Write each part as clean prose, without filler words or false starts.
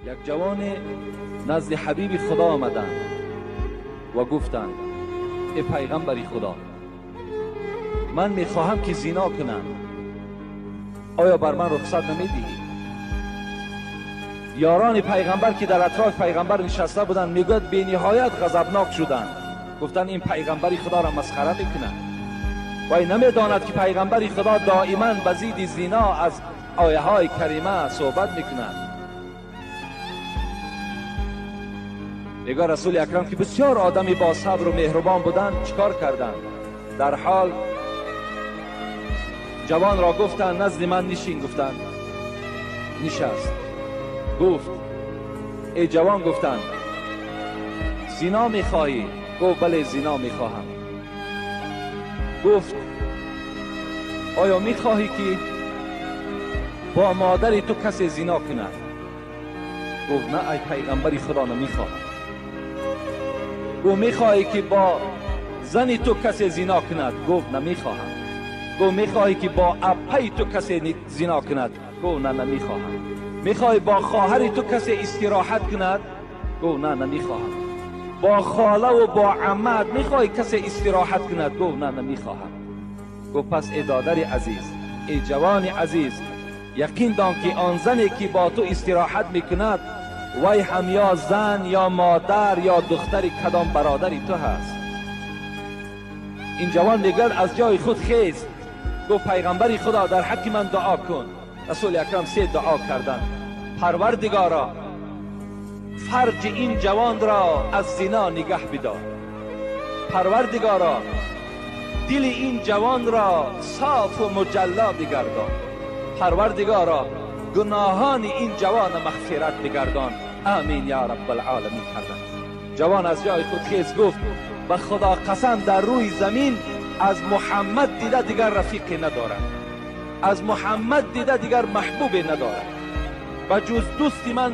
یک جوان نزد حبیب خدا آمدند و گفتند: ای پیغمبری خدا، من میخواهم که زنا کنم، آیا بر من رخصت نمیدی؟ یاران پیغمبر که در اطراف پیغمبر نشسته بودند میگوید بی نهایت غضبناک شدند. گفتند این پیغمبری خدا را مسخره میکنه و این نمیداند که پیغمبری خدا دائما به ضد زنا از آیه های کریمه صحبت میکند. میگه رسول اکرم که بسیار آدمی با صبر و مهربان بودند چیکار کردند؟ در حال جوان را گفتند نزد من نشین. گفتند نشست. گفت ای جوان، گفتند زنا میخواهی؟ گفت بله زنا میخواهم. گفت آیا میخواهی که با مادر تو کسی زنا کند؟ گفت نه ای پیغمبری خدا نمیخواهم. گفت میخواهی که با زن تو کسی زنا کند؟ گفت نمیخواهم. گفت میخواهی که با اپی تو کسی زنا کند؟ گفت نه نمیخواهم. میخواهی با خواهر تو کسی استراحت کند؟ گفت نه نمیخواهم. با خاله و با عمت میخواهی کسی استراحت کند؟ گفت نه نمیخواهم. گفت پس ای دادر عزیز، ای جوان عزیز، یقین دان که آن زنی که با تو استراحت میکند وی هم یا زن یا مادر یا دختر کدام برادری تو هست. این جوان دیگر از جای خود خیست. گفت پیغمبری خدا در حق من دعا کن. رسول اکرم 3 دعا کردند. پروردگارا فرج این جوان را از زنا نگه بدار. پروردگارا دل این جوان را صاف و مجلا بگردان. پروردگارا گناهان این جوان مغفرت بگردان. آمین یا رب العالمین کردند. جوان از جای خود خیز گفت به خدا قسم در روی زمین از محمد دیده دیگر رفیقی ندارد، از محمد دیده دیگر محبوبی ندارد و جز دوستی من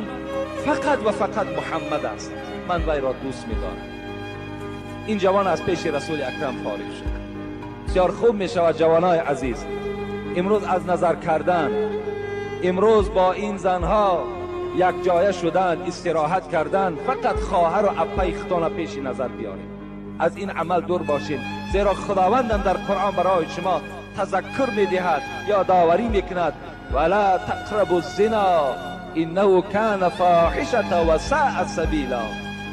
فقط و فقط محمد است. من وی را دوست می‌دارم. این جوان از پیش رسول اکرم فارغ شد. بسیار خوب می شود جوانای عزیز امروز از نظر کردن، امروز با این زنها یک جایه شدن، استراحت کردن، فقط خواهر و اپی خودتان پیش نظر بیارید. از این عمل دور باشید، زیرا خداوند در قرآن برای شما تذکر می‌دهد، یادآوری می‌کند ولا تقربوا الزنا انه کان فاحشه و ساء سبیلا.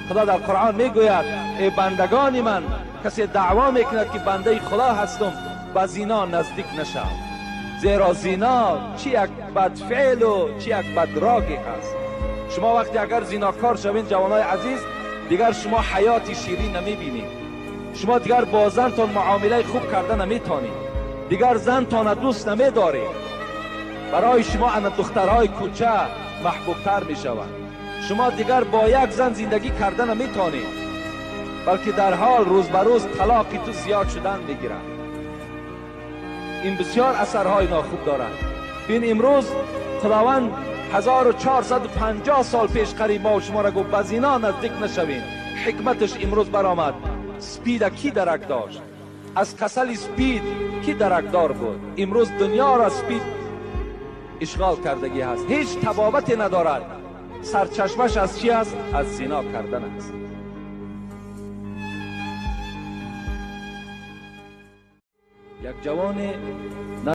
خدا در قرآن میگوید ای بندگان من، کسی دعوا میکند که بنده خدا هستم و زنا نزدیک نشو، زیرا زنا چی یک بدفعل و چی یک بدراگی هست. شما وقتی اگر زناکار شوین جوانای عزیز، دیگر شما حیات شیرین نمیبینید، شما دیگر با زنتان معامله خوب کرده نمیتونید، دیگر زنتان دوست نمیدارید. برای شما ان دخترهای کوچه محبوبتر میشوند. شما دیگر با یک زن زندگی کرده نمیتونید، بلکه در حال روز به روز طلاقی تو زیاد شدن میگیرند. این بسیار اثرهای ناخوب دارد. ببین امروز خداوند 1450 سال پیش قریب ما و شما را گفت به زنا نزدیک نشوین. حکمتش امروز برآمد. سپید کی درک داشت؟ از کسل سپید کی درکدار بود؟ امروز دنیا را سپید اشغال کردگی هست، هیچ تبابتی ندارد. سرچشمش از چی است؟ از زنا کردن است. یک جوان